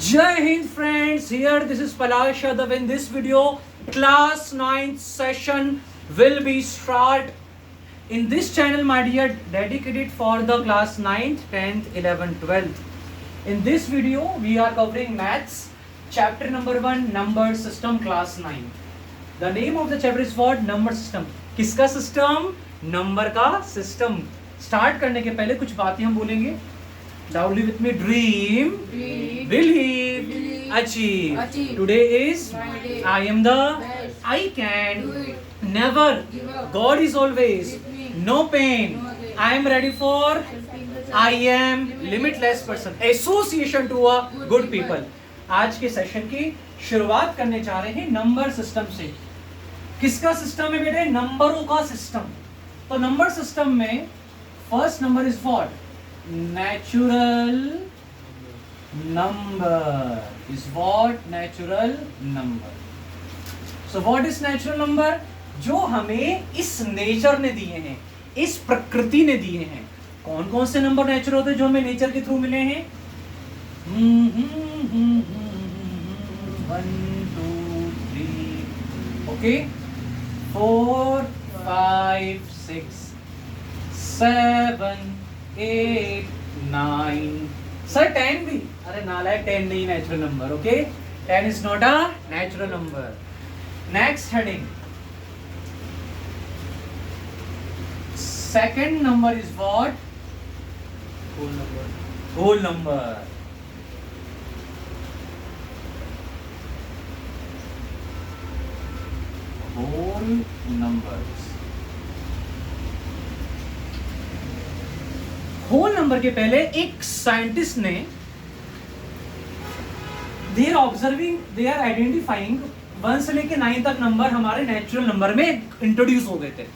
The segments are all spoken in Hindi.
Jai Hind friends, here this is Palash Yadav. In this video, class 9th session will be start. In this channel, my dear, dedicated for the class 9th, 10th, 11th, 12th. In this video, we are covering maths, chapter number 1, number system, class 9. The name of the chapter is what? Number system. किसका system? Number का system. Start करने के पहले कुछ बातें हम बोलेंगे. Loudly with me. Dream, believe, achieve. Today is Friday. I am the Best. I can Do it. never. Give up. God is always. With me. No pain. No pain. I am ready for. Helping the child. I am limitless person. Association to a good people. आज के सेशन की शुरुआत करने जा रहे हैं नंबर सिस्टम से. किसका सिस्टम है बेटे? नंबरों का सिस्टम. तो नंबर सिस्टम में first number is what? Natural number is what? Natural number. So what is natural number? जो हमें इस नेचर ने दिए हैं, इस प्रकृति ने दिए हैं. कौन कौन से नंबर नेचर होते हैं जो हमें नेचर के थ्रू मिले हैं? 1 2 3 ओके, 4 5 6 7 8 9. सर 10 भी? अरे नालायक, 10 नहीं natural number. Okay, 10 is not a natural number. Next heading, second number is what? Whole number. Whole numbers. Whole number के पहले एक साइंटिस्ट ने they are observing, they are identifying 1 से लेके 9 तक नंबर हमारे नेचुरल नंबर में इंट्रोड्यूस हो गए थे.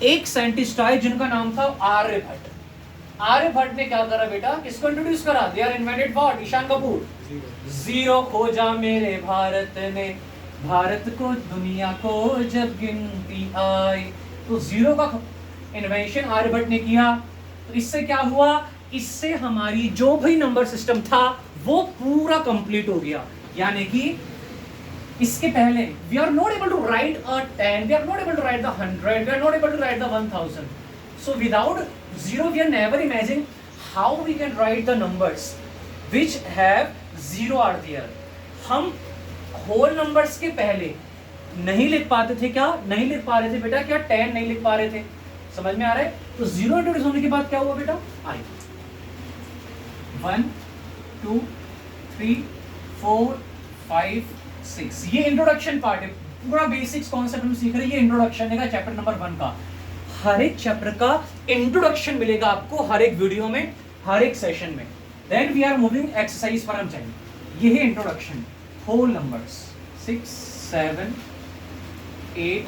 एक साइंटिस्ट आए जिनका नाम था आर्यभट्ट. आर्यभट्ट ने क्या करा बेटा? किसको इंट्रोड्यूस करा? They are invented what? Ishaan Kapoor. Zero खोजा मेरे भारत ने, भारत को दुनिया को जब गिनती आई. तो जीरो का इन्वेंशन आर्यभट्ट ने किया. तो इससे क्या हुआ? इससे हमारी जो भी नंबर सिस्टम था वो पूरा कंप्लीट हो गया. यानी कि इसके पहले we are not able to write a 10, we are not able to write the 100, we are not able to write the 1000. So without zero we are never imagine how we can write the numbers which have zero are there. हम होल नंबर्स के पहले नहीं लिख पाते थे. क्या नहीं लिख पा रहे थे बेटा? क्या 10 नहीं लिख पा रहे थे? समझ में आ रहा है? तो जीरो इंट्रोड्यूस होने के बाद क्या हुआ बेटा? आई 1 2 3 4 5 6. ये इंट्रोडक्शन पार्ट है. पूरा बेसिक्स कॉन्सेप्ट हम सीख रहे हैं. ये इंट्रोडक्शन है चैप्टर नंबर 1 का. हर एक चैप्टर का इंट्रोडक्शन मिलेगा आपको हर एक वीडियो में, हर एक सेशन में. Then we are moving exercise पर हम जाएंगे. ये है introduction. Whole numbers 6 7 8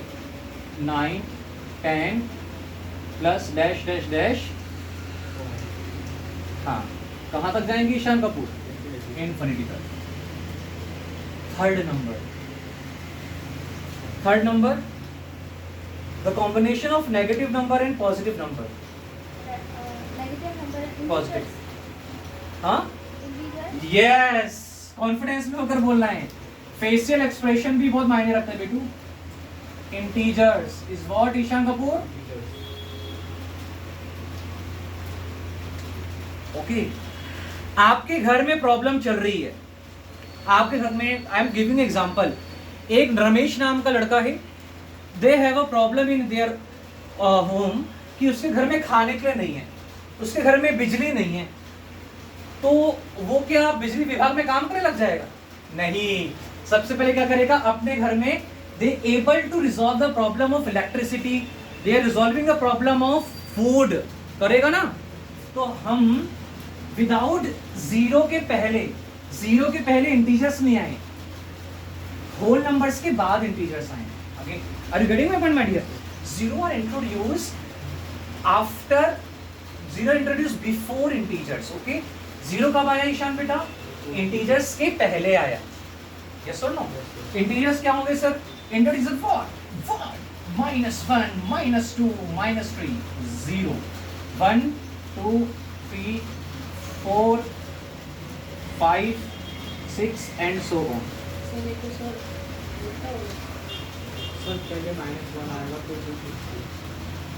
9 10 plus dash dash dash. हाँ, कहां तक जाएंगे ईशान कपूर? इन्फिनिटी तक. Third number the combination of negative number and positive number. Positive. हाँ, यस, कॉन्फिडेंस में होकर बोलना है. फेशियल एक्सप्रेशन भी बहुत मायने रखता है बेटू. Integers is what Ishaan Kapoor? Okay. आपके घर में प्रॉब्लम चल रही है. आपके घर में, आई एम गिविंग एग्जांपल, एक रमेश नाम का लड़का है. They have a problem in their home कि उसके घर में खाने के लिए नहीं है, उसके घर में बिजली नहीं है. तो वो क्या बिजली विभाग में काम करने लग जाएगा? नहीं. सबसे पहले क्या करेगा? अपने घर में they able to resolve the problem of electricity, they are resolving the problem of food. करेगा ना? तो हम विदाउट जीरो के पहले इंटीजर्स नहीं आए, होल नंबर्स के बाद इंटीजर्स आए. Okay, are you getting my point my dear? Zero are introduced after, zero introduced before integers. Okay, zero कब आया ईशान बेटा? इंटीजर्स के पहले आया. यस और नो? इंटीजर्स क्या होंगे sir? Integer what? -1 -2 -3 0 1 2 3 4 5 6 and so on. Sir देखो सर उल्टा हो गया। सर पहले -1 आएगा तो 260।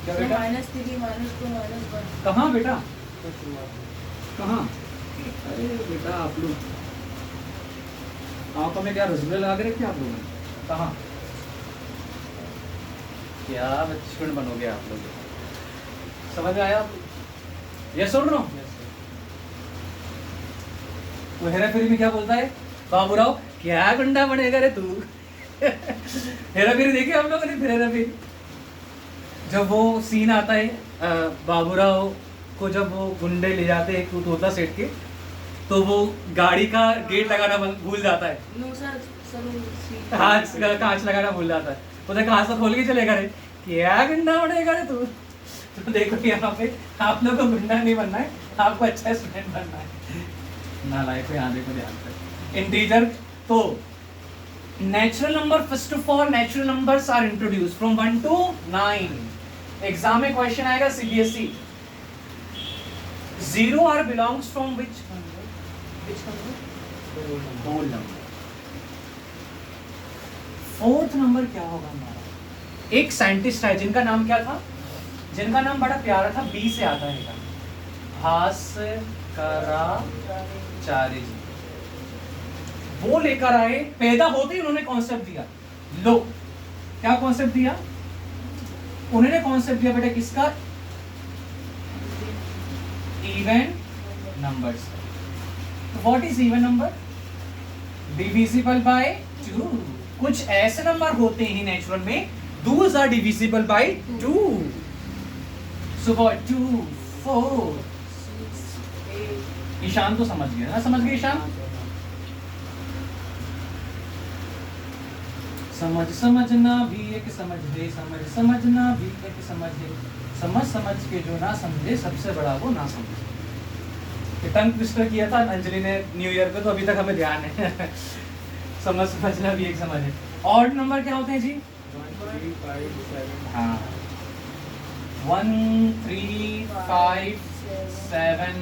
क्या सर बेटा? -3 -2 -1 कहाँ बेटा? सर शुरुआत में। कहाँ? अरे बेटा आप लोग आंखों में क्या रसगुल्ले लगा के रखे आप लोगों ने? कहाँ? क्या बचपन बनोगे आप लोग? समझ में आया? यस और नो? Yes sir. वो हेरा फेरी में क्या बोलता है बाबूराव, क्या गुंडा बनेगा रे तू? हेरा फेरी देखी हम लोगों ने? फिर हेरा फेरी जब वो सीन आता है बाबूराव को जब वो गुंडे ले जाते हैं तोता सेठ के, तो वो गाड़ी का गेट लगाना भूल जाता है, नो सर सर कांच लगाना भूल जाता है, उधर कांच तो खोल के चलेगा रे, क्या गुंडा बनेगा रे तू? तो देखो यहाँ पे आप लोग को गुंडा नहीं बनना है, आपको अच्छा स्टूडेंट बनना है। नालायक को यहाँ देखो ध्यान से। इंटीजर तो natural number, first of all natural numbers are introduce from 1 to 9। Exam में क्वेश्चन आएगा CBSE, 0 are belongs from which whole number. Fourth number क्या होगा हमारा? एक साइंटिस्ट है जिनका नाम क्या था, जिनका नाम बड़ा प्यारा था, बी से आता है, भास्कराचार्य जी। वो लेकर आए, पैदा होते ही उन्होंने कॉन्सेप्ट दिया। लो क्या कॉन्सेप्ट दिया उन्होंने? कॉन्सेप्ट दिया बेटा किसका? Even numbers. What is even number? Divisible by 2। कुछ ऐसे नंबर होते हैं नेचुरल में, those are divisible by 2। So what 2 4 Ishaan तो समझ गया ना? समझ गए ईशान? समझ समझना भी एक समझ है, समझ समझना भी एक समझ है, समझ समझ के जो ना समझे सबसे बड़ा वो ना समझे। टंग ट्विस्टर किया था अंजलि ने न्यू ईयर पे, तो अभी तक हमें ध्यान है। समझ समझना भी एक समझ है। ऑड नंबर क्या होते हैं जी? 1 3 5 7। हाँ 1 3 5 7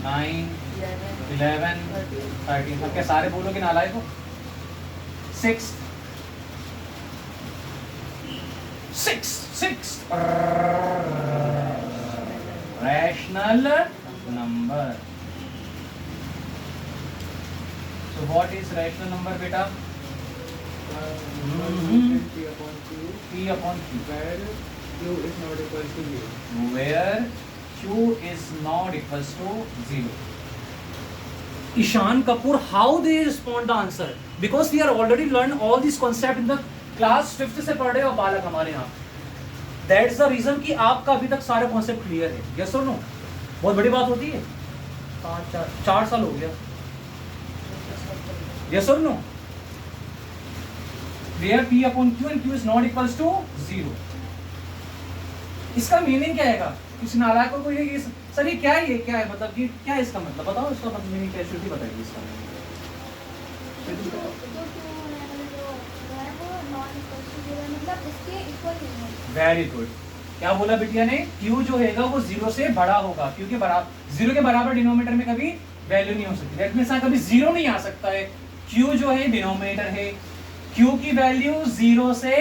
9 11 13। अब क्या सारे बोलोगे नालायक हो? 6 rational number. So what is rational number बेटा? P upon Q. Where Q is not equals to 0. Ishan Kapoor, how they respond the answer? Because we are already learned all these concept in the class 5th से पढ़ रहे हो बालक हमारे यहाँ। That's the reason कि आपका अभी तक सारे कॉन्सेप्ट क्लियर है। Yes or no? बहुत बड़ी बात होती है। 4 साल हो गया। Yes or no? Where P upon Q and Q is not equals to 0. इसका मीनिंग क्या है? किसी नालायकों को ये सर ये क्या है, ये क्या है, मतलब कि क्या है इसका मतलब? बताओ इसका मतलब मीनिंग क्या? श्रुति बताइए इसका। Very good. क्या बोला बिटिया ने? Q जो है वो 0 से बड़ा होगा, क्योंकि 0 के बराबर डिनोमिनेटर में कभी वैल्यू नहीं हो सकती। दैट मींस कभी 0 नहीं आ सकता है। Q जो है डिनोमिनेटर है, Q की वैल्यू 0 से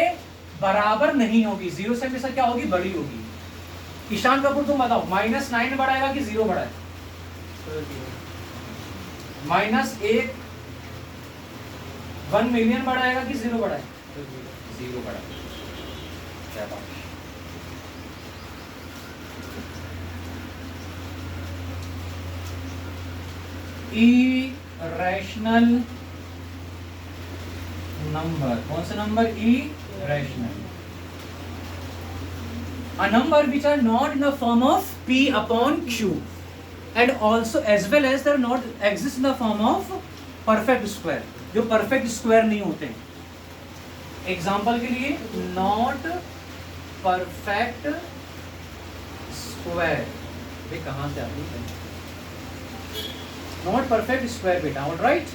बराबर नहीं होगी, 0 से हमेशा क्या होगी? बड़ी होगी। ईशान कपूर तुम बताओ, -9 बड़ा है कि 0 बड़ा है? -1 मिलियन बड़ा है कि 0 बड़ा है? 0 बड़ा है। क्या बात? इरेशनल नंबर, कौन सा number? Irrational. A number which are not in the form of P upon Q, and also as well as they are not exist in the form of perfect square, जो perfect square नहीं होते। एग्जाम्पल के लिए नॉट परफेक्ट स्क्वायर, ये कहाँ से आती है? नॉट परफेक्ट स्क्वायर बेटा, alright.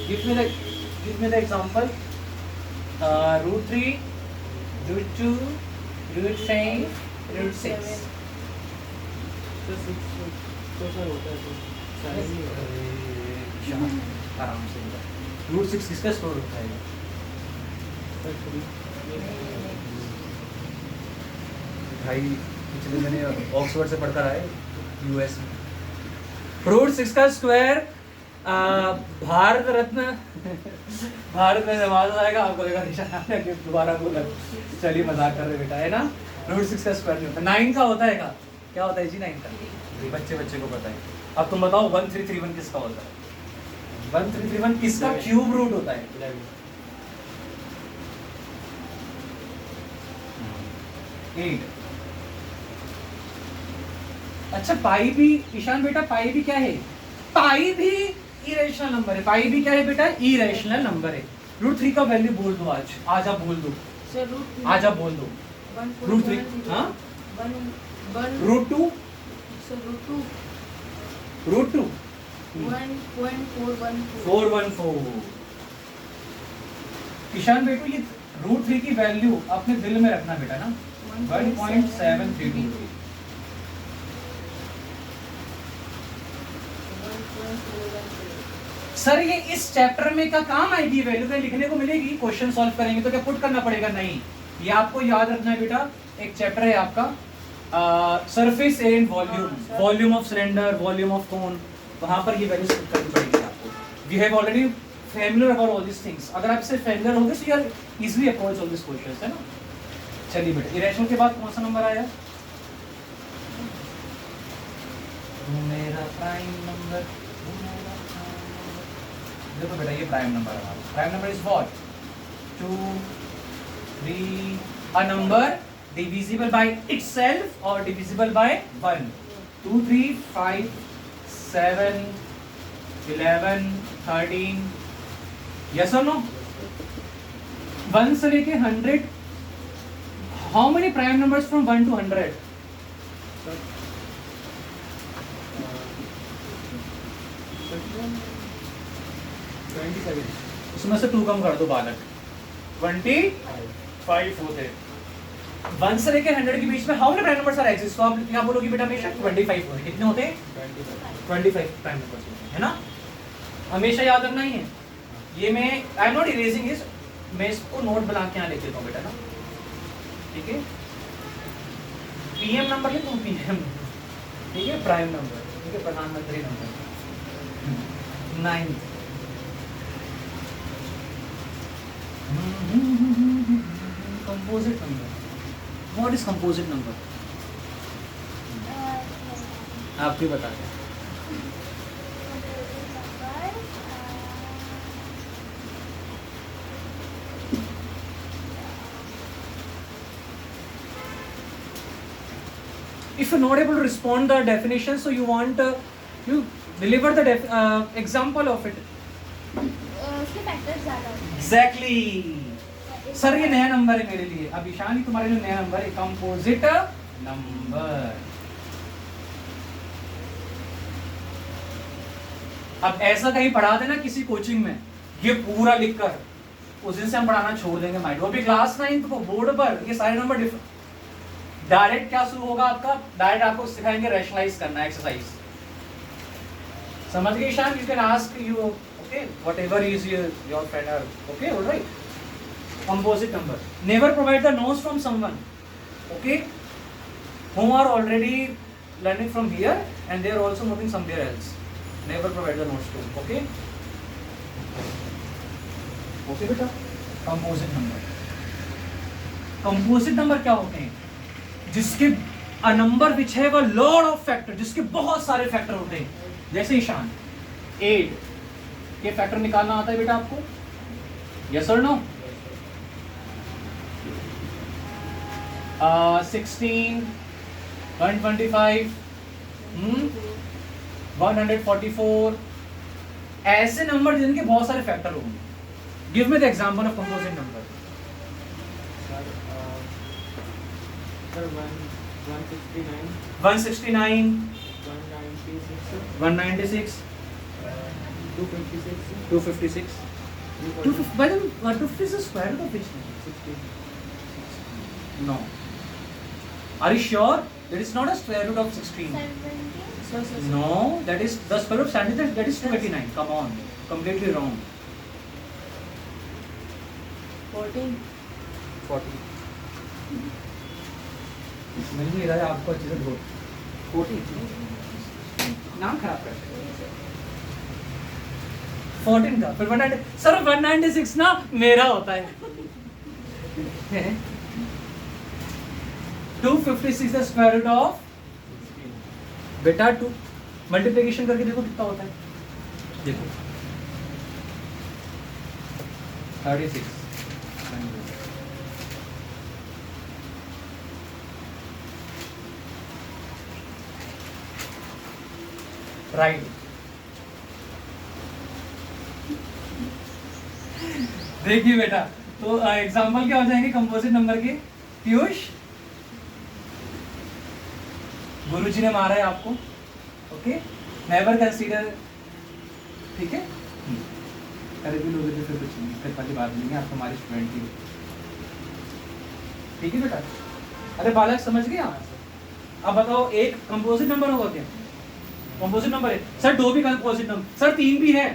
Give me the example. √3, √2, √5, √6। तो सर होता है तो आराम से रूट 6 किसका स्क्वायर रूट आएगा? भाई पिछले मैंने ऑक्सफोर्ड से पढ़कर आए यूएस में। रूट 6 का स्क्वायर भारत रत्न भारत में नवाज आएगा, आपको देखा निशान कि दोबारा बोला। चलिए मजाक कर रहे बेटा, है ना। रूट 6 का स्क्वायर नहीं होता, 9 का होता है का? क्या होता है जी 9 का? बच्चे को पता है। अब तुम बताओ 1331 किसका होता है? 1331 किसका क्यूब रूट होता है? 8। अच्छा पाई भी, ईशान बेटा पाई भी क्या है? पाई भी इरेशनल नंबर है। पाई भी क्या है बेटा? इरेशनल नंबर है। रूट 3 का वैल्यू बोल दो आज आप बोल दो। सर आज आप बोल दो। रूट 3 हाँ रूट 2 सर रूट 2 1.414 414। ईशान बेटू ये रूट 3 की वैल्यू अपने दिल में रखना बेटा ना, 1.732। सर ये इस चैप्टर में का काम आएगी, वैल्यू कहीं लिखने को मिलेगी, क्वेश्चन सॉल्व करेंगे तो क्या पुट करना पड़ेगा? नहीं, ये आपको याद रखना है बेटा। एक चैप्टर है आपका surface area and volume, volume of cylinder, volume of cone, वहां पर ये वैल्यूज पुट करनी पड़ेगी आपको। We have already familiar about all this things. अगर आप इससे फैमिलियर होंगे तो you are easily approach all this questions, है ना। चलिए बेटा, इरेशनल के बाद कौन सा नंबर आया? मेरा प्राइम नंबर। देखो बेटा ये प्राइम नंबर है हमारा। Prime number is what? 2 3 a number divisible by itself or divisible by 1. 2 3 5 7 11 13 yes or no? 1 से लेके 100, how many prime numbers from 1 to 100? उसमें से 2 कम कर दो बालक, 25 होते। 1 से लेकर 100 के बीच में how many prime numbers are exist? तो आप क्या बोलोगे बेटा हमेशा? 25 होते। कितने होते हैं? 25 प्राइम नंबर्स होते हैं, है ना। हमेशा याद रखना ही है ये। मैं I am not erasing this, मैं इसको नोट बना के यहाँ लिख देता हूँ बेटा ना, ठीक है। पीएम नंबर लिखो, पीएम, ठीक है। प्राइम नंबर, ठीक है। प्रधानमंत्री number 9। Composite number, what is composite number? आप भी बता दें। If you're not able to respond the definition, so you want you deliver the example of it. उसके फैक्टर्स ज़्यादा होते हैं। Exactly. सर ये नया नंबर है मेरे लिए। अब ईशानी तुम्हारे लिए नया नंबर है, कंपोजिट नंबर। अब ऐसा कहीं पढ़ा देना किसी कोचिंग में, ये पूरा लिखकर, उस दिन से हम पढ़ाना छोड़ देंगे माइंड। वो भी क्लास 9 को बोर्ड पर ये सारे नंबर डायरेक्ट क्या शुरू होगा आपका? डायरेक्ट आपको सिखाएंगे रैशनलाइज करना एक्सरसाइज। समझ गए Ishaan? You can ask you okay whatever is your friend are okay alright. Composite number never provide the notes from someone okay whom are already learning from here and they are also moving somewhere else. Never provide the notes to okay okay बेटा। कंपोजिट नंबर, कंपोजिट नंबर क्या होते हैं? जिसके a number which have a lot of factor, जिसके बहुत सारे फैक्टर होते हैं। जैसे ईशान 8 के फैक्टर निकालना आता है बेटा आपको? यस और नो? 16 125 144 ऐसे नंबर जिनके बहुत सारे फैक्टर होंगे। Give me the example of composite number. Sir 169 169 196 196 256 256 250 is the square root of which number? 16 No. Are you sure? That is not a square root of 16. 17. Sir No, that is the square root of 17. That is 289. Come on, completely wrong. 14 40. मिल नहीं रहा है आपको अच्छे से ढूंढ 40 नाम खराब करते हैं 14 का फिर 190 सर 196 ना मेरा होता है 256 द स्क्वायर रूट ऑफ बेटा 2 मल्टीप्लिकेशन करके देखो कितना होता है देखो 36 राइट देखिए बेटा तो एग्जांपल क्या हो जाएंगे कंपोजिट नंबर के पीयूष गुरुजी ने मारा है आपको ओके नेवर कंसीडर ठीक है अरे भी लोग फिर कुछ नहीं फिर पहली बात नहीं है आप हमारे स्टूडेंट की ठीक है बेटा अरे बालक समझ गया अब बताओ एक कंपोजिट नंबर होगा क्या कंपोजिट नंबर है सर 2 भी कंपोजिट नंबर सर 3 भी है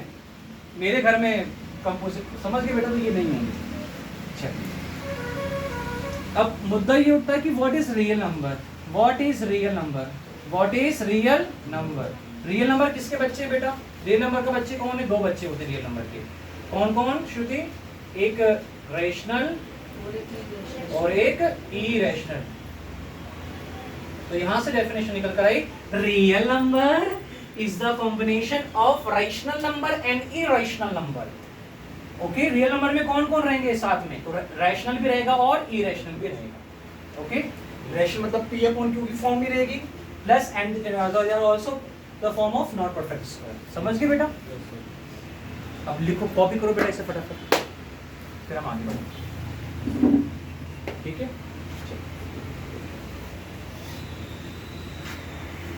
मेरे घर में कंपोजिट समझ गए बेटा तो ये नहीं होंगे चलिए अब मुद्दा ये उठता है कि what is real number what is real number what is real number किसके बच्चे बेटा रियल नंबर का बच्चे कौन है 2 बच्चे होते हैं रियल नंबर के कौन कौन श्रुति एक रैशनल और एक इरेशनल तो यहां से डेफिनेशन निकल कर I real number is the combination of rational number and irrational number okay real number में कौन कौन रहेंगे साथ में तो रैशनल भी रहेगा और इरेशनल भी रहेगा ओके रैशनल मतलब p अपॉन q की फॉर्म भी रहेगी plus and there are also the form of not perfect square समझ गए बेटा अब लिखो कॉपी करो बेटा इसे फटाफट फिर हम आगे बढ़ेंगे ठीक है